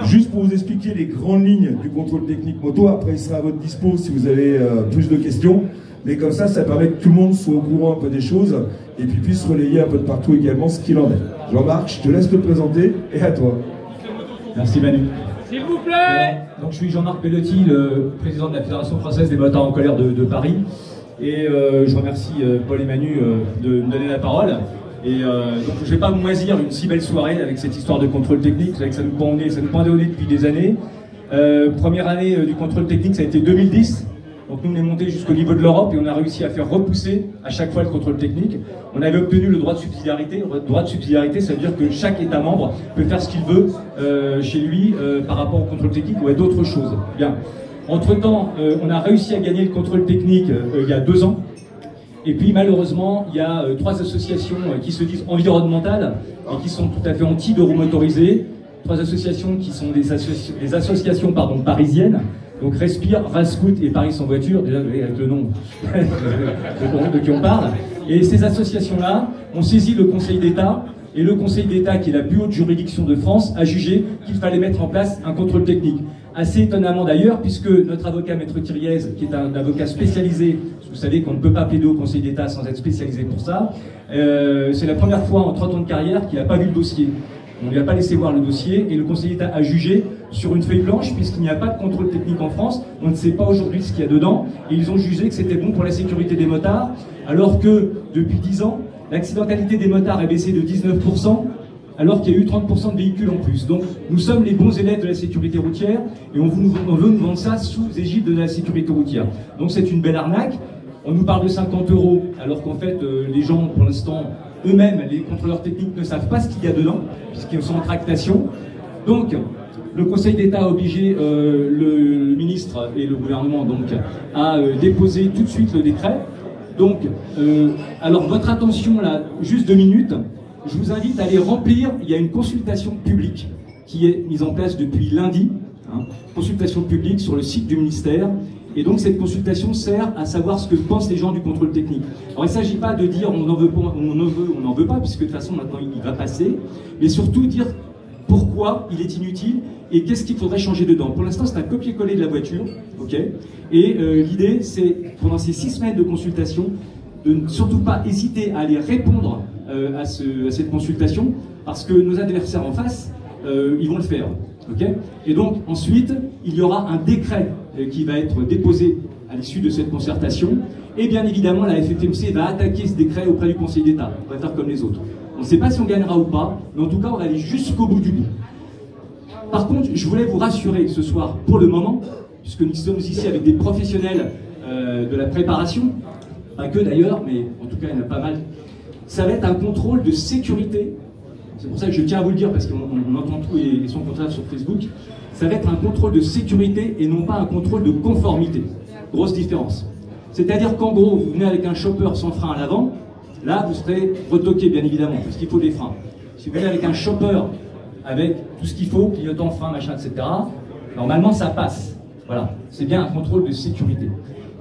Juste pour vous expliquer les grandes lignes du contrôle technique moto, après il sera à votre dispo si vous avez plus de questions. Mais comme ça permet que tout le monde soit au courant un peu des choses et puis puisse relayer un peu de partout également ce qu'il en est. Jean-Marc, je te laisse te présenter et à toi. Merci Manu. S'il vous plaît. Donc je suis Jean-Marc Bellotti, le président de la Fédération française des motards en colère de Paris. Et je remercie Paul et Manu de me donner la parole. Et donc je ne vais pas vous moisir une si belle soirée avec cette histoire de contrôle technique. Vous savez que ça nous pendait au nez depuis des années. Première année du contrôle technique, ça a été 2010. Donc nous on est monté jusqu'au niveau de l'Europe et on a réussi à faire repousser à chaque fois le contrôle technique. On avait obtenu le droit de subsidiarité. Le droit de subsidiarité, ça veut dire que chaque État membre peut faire ce qu'il veut chez lui par rapport au contrôle technique ou à d'autres choses. Bien. Entre-temps, on a réussi à gagner le contrôle technique il y a 2 ans. Et puis malheureusement, il y a 3 associations qui se disent environnementales et qui sont tout à fait anti de roues motorisées. 3 associations qui sont des associations parisiennes. Donc Respire, Rascout et Paris sans voiture, déjà avec le nom de qui on parle. Et ces associations-là ont saisi le Conseil d'État, et le Conseil d'État, qui est la plus haute juridiction de France, a jugé qu'il fallait mettre en place un contrôle technique. Assez étonnamment d'ailleurs, puisque notre avocat Maître Thiriez, qui est un avocat spécialisé, vous savez qu'on ne peut pas plaider au Conseil d'État sans être spécialisé pour ça, c'est la première fois en 30 ans de carrière qu'il n'a pas vu le dossier. On ne lui a pas laissé voir le dossier et le Conseil d'État a jugé sur une feuille blanche, puisqu'il n'y a pas de contrôle technique en France, on ne sait pas aujourd'hui ce qu'il y a dedans, et ils ont jugé que c'était bon pour la sécurité des motards, alors que depuis 10 ans, l'accidentalité des motards a baissé de 19%, alors qu'il y a eu 30% de véhicules en plus. Donc nous sommes les bons élèves de la sécurité routière, et on veut nous vendre ça sous égide de la sécurité routière. Donc c'est une belle arnaque. On nous parle de 50 €, alors qu'en fait les gens, pour l'instant, eux-mêmes, les contrôleurs techniques ne savent pas ce qu'il y a dedans, puisqu'ils sont en tractation. Donc, le Conseil d'État a obligé le ministre et le gouvernement donc, à déposer tout de suite le décret. Donc, alors votre attention là, juste 2 minutes, je vous invite à aller remplir, il y a une consultation publique qui est mise en place depuis lundi, consultation publique sur le site du ministère. Et donc cette consultation sert à savoir ce que pensent les gens du contrôle technique. Alors il ne s'agit pas de dire on en veut pas, on n'en veut pas, puisque de toute façon maintenant il va passer, mais surtout dire pourquoi il est inutile et qu'est-ce qu'il faudrait changer dedans. Pour l'instant c'est un copier-coller de la voiture, ok. Et l'idée c'est, pendant ces 6 semaines de consultation, de ne surtout pas hésiter à aller répondre à cette consultation, parce que nos adversaires en face, ils vont le faire. Okay. Et donc ensuite, il y aura un décret qui va être déposé à l'issue de cette concertation, et bien évidemment la FFMC va attaquer ce décret auprès du Conseil d'État. On va faire comme les autres. On ne sait pas si on gagnera ou pas, mais en tout cas on va aller jusqu'au bout du bout. Par contre, je voulais vous rassurer ce soir, pour le moment, puisque nous sommes ici avec des professionnels de la préparation, pas que d'ailleurs, mais en tout cas il y en a pas mal, ça va être un contrôle de sécurité. C'est pour ça que je tiens à vous le dire, parce qu'on entend tout et son contraire sur Facebook. Ça va être un contrôle de sécurité et non pas un contrôle de conformité. Grosse différence. C'est-à-dire qu'en gros, vous venez avec un chopper sans frein à l'avant, là vous serez retoqué bien évidemment, parce qu'il faut des freins. Si vous venez avec un chopper avec tout ce qu'il faut, clignotant, frein, machin, etc., normalement ça passe. Voilà, c'est bien un contrôle de sécurité.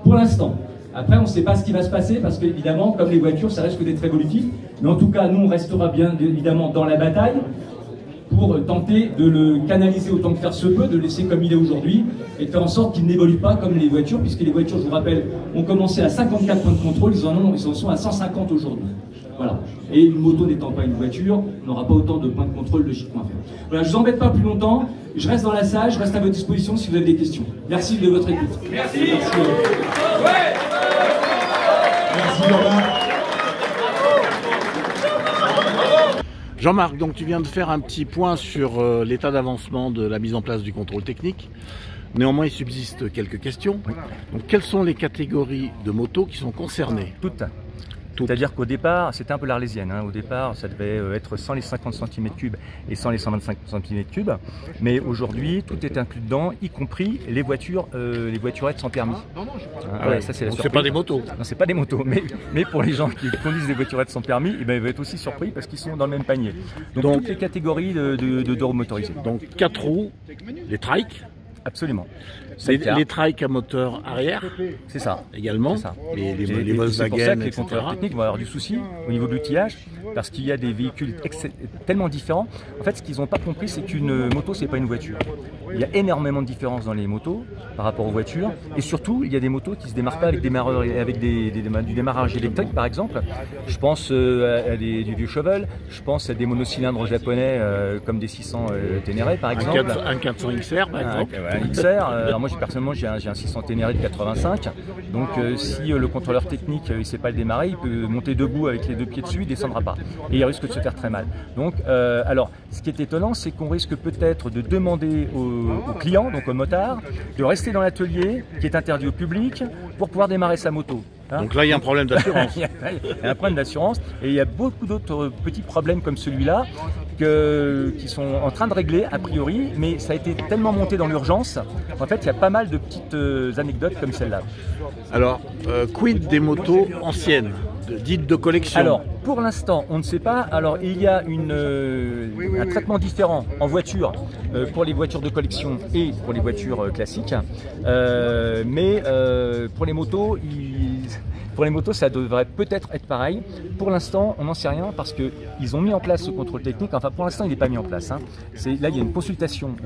Pour l'instant. Après, on ne sait pas ce qui va se passer, parce qu'évidemment, comme les voitures, ça risque d'être évolutif. Mais en tout cas, nous, on restera bien évidemment dans la bataille pour tenter de le canaliser autant que faire se peut, de le laisser comme il est aujourd'hui, et de faire en sorte qu'il n'évolue pas comme les voitures, puisque les voitures, je vous rappelle, ont commencé à 54 points de contrôle, ils en sont à 150 aujourd'hui. Voilà. Et une moto n'étant pas une voiture, on n'aura pas autant de points de contrôle logiquement à faire. Voilà, je ne vous embête pas plus longtemps, je reste dans la salle, je reste à votre disposition si vous avez des questions. Merci de votre écoute. Merci. Merci Jean-Marc. Jean-Marc, donc tu viens de faire un petit point sur l'état d'avancement de la mise en place du contrôle technique. Néanmoins, il subsiste quelques questions. Oui. Donc, quelles sont les catégories de motos qui sont concernées? Toutes. C'est-à-dire qu'au départ, c'était un peu l'arlésienne. Au départ, ça devait être sans les 50 cm3 et sans les 125 cm3. Mais aujourd'hui, tout est inclus dedans, y compris les voiturettes sans permis. Ouais, ça, c'est la surprise. C'est pas des motos. Non, c'est pas des motos. Mais pour les gens qui conduisent des voiturettes sans permis, ils vont être aussi surpris parce qu'ils sont dans le même panier. Donc toutes les catégories de roues motorisées. Donc 4 roues, les trikes. Absolument. Les trikes à moteur arrière, c'est ça. Également, ça. Les C'est Volkswagen, pour ça que les etc. contrôleurs techniques vont avoir du souci au niveau de l'outillage, parce qu'il y a des véhicules tellement différents. En fait, ce qu'ils n'ont pas compris, c'est qu'une moto, c'est pas une voiture. Il y a énormément de différences dans les motos par rapport aux voitures, et surtout, il y a des motos qui se démarrent pas avec du démarrage électrique, par exemple. Je pense à du vieux Chevelle, je pense à des monocylindres japonais comme des 600 Ténéré, par exemple. Un 400 XR, par exemple. Un XR. Alors moi, personnellement, j'ai un 600 Ténéré de 85. Donc, si le contrôleur technique il ne sait pas le démarrer, il peut monter debout avec les deux pieds dessus, il ne descendra pas. Et il risque de se faire très mal. Donc, alors, ce qui est étonnant, c'est qu'on risque peut-être de demander au client, donc au motard, de rester dans l'atelier qui est interdit au public pour pouvoir démarrer sa moto. Donc là, il y a un problème d'assurance. Il y a un problème d'assurance et il y a beaucoup d'autres petits problèmes comme celui-là qui sont en train de régler a priori, mais ça a été tellement monté dans l'urgence qu'en fait, il y a pas mal de petites anecdotes comme celle-là. Alors, quid des motos anciennes, dites de collection? Alors, pour l'instant, on ne sait pas. Alors, il y a un traitement différent en voiture pour les voitures de collection et pour les voitures classiques. Mais pour les motos, ça devrait peut-être être pareil. Pour l'instant, on n'en sait rien parce qu'ils ont mis en place ce contrôle technique. Enfin, pour l'instant, il n'est pas mis en place. Là, il y a une consultation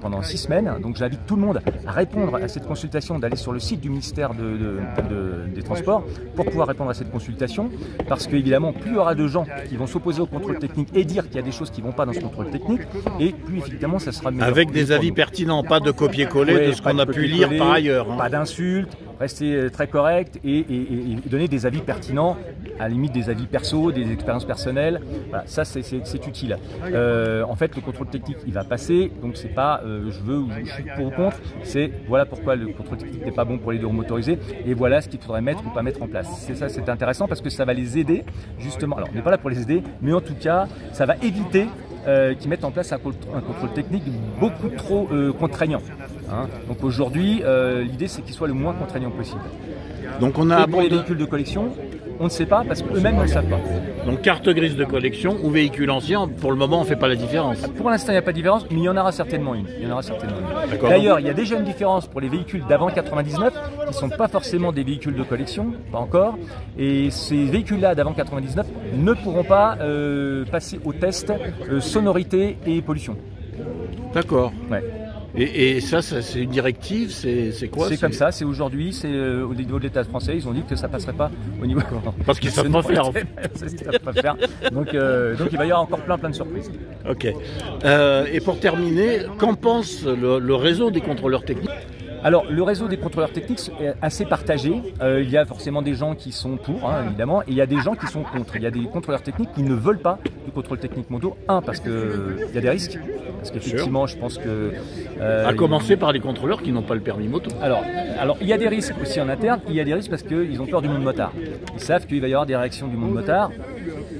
pendant 6 semaines. Donc, j'invite tout le monde à répondre à cette consultation, d'aller sur le site du ministère des Transports pour pouvoir répondre à cette consultation. Parce qu'évidemment, plus il y aura de gens qui vont s'opposer au contrôle technique et dire qu'il y a des choses qui ne vont pas dans ce contrôle technique, et plus effectivement, ça sera meilleur. Avec des avis pertinents, pas de copier-coller de ce qu'on a pu lire par ailleurs. Pas d'insultes. Rester très correct et donner des avis pertinents, à la limite des avis perso, des expériences personnelles. Voilà, ça c'est utile. En fait, le contrôle technique il va passer, donc c'est pas je veux ou je suis pour ou contre, c'est voilà pourquoi le contrôle technique n'est pas bon pour les deux roues motorisées et voilà ce qu'il faudrait mettre ou pas mettre en place. C'est intéressant parce que ça va les aider justement. Alors on n'est pas là pour les aider, mais en tout cas ça va éviter qu'ils mettent en place un contrôle technique beaucoup trop contraignant. Donc aujourd'hui, l'idée c'est qu'il soit le moins contraignant possible. Donc on a pour les véhicules de collection, on ne sait pas parce qu'eux-mêmes ne le savent pas. Donc carte grise de collection ou véhicule ancien, pour le moment on ne fait pas la différence. Pour l'instant il n'y a pas de différence, mais il y en aura certainement une. D'ailleurs, il y a déjà une différence pour les véhicules d'avant 99 qui ne sont pas forcément des véhicules de collection, pas encore. Et ces véhicules-là d'avant 99 ne pourront pas passer au test sonorité et pollution. D'accord. Ouais. Et ça, c'est une directive, c'est quoi? C'est comme ça, c'est aujourd'hui, c'est au niveau de l'État français, ils ont dit que ça passerait pas au niveau... Parce qu'ils ne savent pas faire. En fait. Ils savent pas faire. Donc il va y avoir encore plein de surprises. Ok. Et pour terminer, qu'en pense le réseau des contrôleurs techniques? Alors, le réseau des contrôleurs techniques est assez partagé. Il y a forcément des gens qui sont pour, évidemment, et il y a des gens qui sont contre. Il y a des contrôleurs techniques qui ne veulent pas du contrôle technique moto. Parce qu'il y a des risques. Parce qu'effectivement, je pense que... à commencer par les contrôleurs qui n'ont pas le permis moto. Alors, il y a des risques aussi en interne. Il y a des risques parce qu'ils ont peur du monde motard. Ils savent qu'il va y avoir des réactions du monde motard.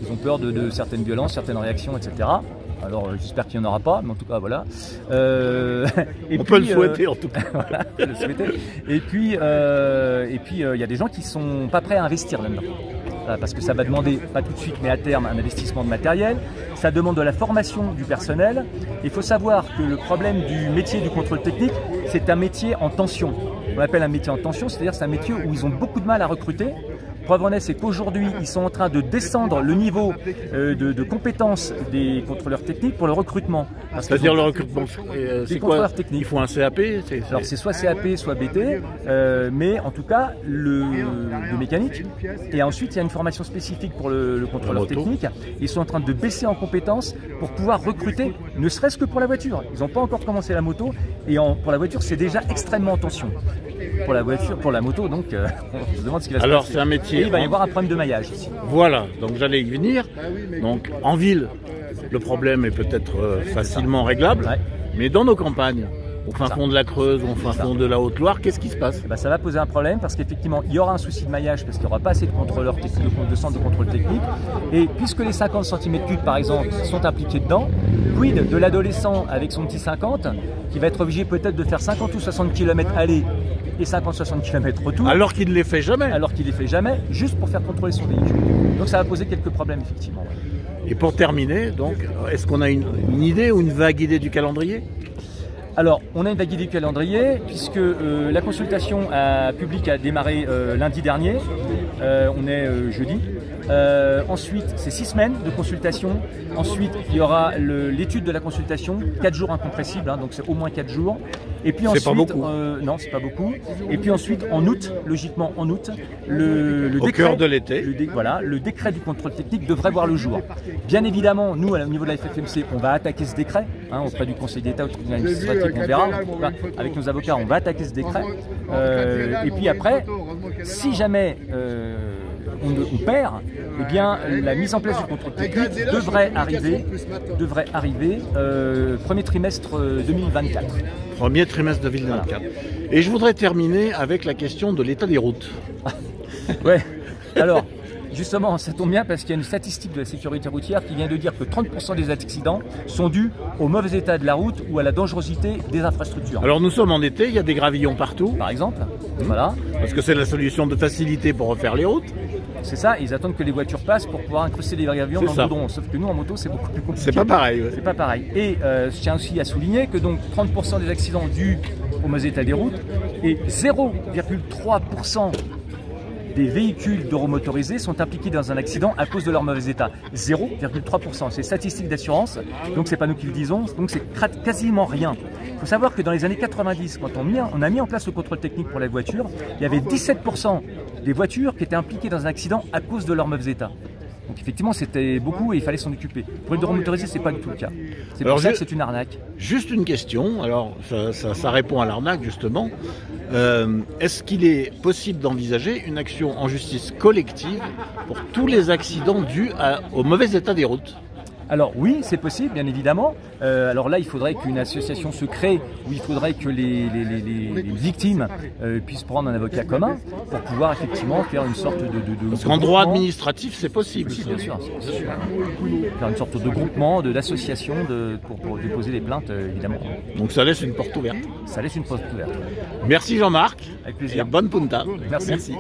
Ils ont peur de certaines violences, certaines réactions, etc. Alors j'espère qu'il n'y en aura pas, mais en tout cas voilà. On peut le souhaiter en tout cas. Voilà, on peut le souhaiter. Et puis il y a des gens qui sont pas prêts à investir là-dedans. Parce que ça va demander, pas tout de suite, mais à terme, un investissement de matériel. Ça demande de la formation du personnel. Il faut savoir que le problème du métier du contrôle technique, c'est un métier en tension. On appelle un métier en tension, c'est-à-dire c'est un métier où ils ont beaucoup de mal à recruter. Preuve en est, c'est qu'aujourd'hui, ils sont en train de descendre le niveau de compétences des contrôleurs techniques pour le recrutement. C'est-à-dire le recrutement, c'est quoi? Techniques. Il faut un CAP? Alors c'est soit CAP, soit BT, mais en tout cas le mécanique. Et ensuite, il y a une formation spécifique pour le contrôleur technique. Ils sont en train de baisser en compétences pour pouvoir recruter, ne serait-ce que pour la voiture. Ils n'ont pas encore commencé la moto, et pour la voiture, c'est déjà extrêmement en tension. Pour la voiture, pour la moto, donc on se demande ce qui va se passer. Alors c'est un métier. Et il va y avoir un problème de maillage ici. Voilà, donc j'allais y venir. Donc en ville, le problème est peut-être facilement réglable, mais dans nos campagnes, au fin fond de la Creuse, au fin fond de la Haute-Loire, qu'est-ce qui se passe? Ça va poser un problème parce qu'effectivement, il y aura un souci de maillage parce qu'il n'y aura pas assez de contrôleurs techniques, de centres de contrôle technique. Et puisque les 50 cm3 par exemple sont impliqués dedans, quid de l'adolescent avec son petit 50 qui va être obligé peut-être de faire 50 ou 60 km aller et 50-60 km retour. Alors qu'il ne les fait jamais. Alors qu'il ne les fait jamais, juste pour faire contrôler son véhicule. Donc ça va poser quelques problèmes effectivement. Et pour terminer, donc, est-ce qu'on a une idée ou une vague idée du calendrier? Alors, on a une vague du calendrier, puisque la consultation publique a démarré lundi dernier. On est jeudi. Ensuite, c'est 6 semaines de consultation. Ensuite, il y aura l'étude de la consultation, 4 jours incompressibles, hein, donc c'est au moins 4 jours. Et puis ensuite, pas beaucoup. Non, c'est pas beaucoup. Et puis ensuite, en août, logiquement en août, le au décret, cœur de l'été. Voilà, le décret du contrôle technique devrait voir le jour. Bien évidemment, nous, au niveau de la FFMC, on va attaquer ce décret, hein, auprès du Conseil d'État, au tribunal administratif, on verra. Avec nos avocats, on va attaquer ce décret. Et puis après, si jamais on perd, eh bien, la mise en place du contrôle technique devrait arriver premier trimestre 2024. Premier trimestre 2024. Voilà. Et je voudrais terminer avec la question de l'état des routes. Ouais, alors, justement, ça tombe bien parce qu'il y a une statistique de la sécurité routière qui vient de dire que 30% des accidents sont dus au mauvais état de la route ou à la dangerosité des infrastructures. Alors nous sommes en été, il y a des gravillons partout. Par exemple, voilà. Parce que c'est la solution de facilité pour refaire les routes. C'est ça, ils attendent que les voitures passent pour pouvoir incruster les gravillons dans le goudron. Sauf que nous, en moto, c'est beaucoup plus compliqué. C'est pas pareil. Ouais. C'est pas pareil. Et je tiens aussi à souligner que donc 30% des accidents dus au mauvais état des routes et 0,3% des véhicules d'euromotorisés sont impliqués dans un accident à cause de leur mauvais état. 0,3%. C'est statistique d'assurance, donc c'est pas nous qui le disons, donc c'est quasiment rien. Il faut savoir que dans les années 90, quand on a mis en place le contrôle technique pour les voitures, il y avait 17% des voitures qui étaient impliquées dans un accident à cause de leur mauvais état. Donc effectivement, c'était beaucoup et il fallait s'en occuper. Pour les euromotorisés, c'est pas du tout le cas. C'est pour ça que c'est une arnaque. Juste une question, alors ça répond à l'arnaque justement. Est-ce qu'il est possible d'envisager une action en justice collective pour tous les accidents dus au mauvais état des routes ? Alors oui, c'est possible, bien évidemment. Alors là, il faudrait qu'une association se crée où il faudrait que les victimes puissent prendre un avocat commun pour pouvoir effectivement faire une sorte de Parce qu'en droit administratif, c'est possible. Oui, bien sûr, c'est sûr. Faire une sorte de groupement, d'association pour déposer des plaintes, évidemment. Donc ça laisse une porte ouverte. Ça laisse une porte ouverte. Merci Jean-Marc. Avec plaisir. Et bonne punta. Merci.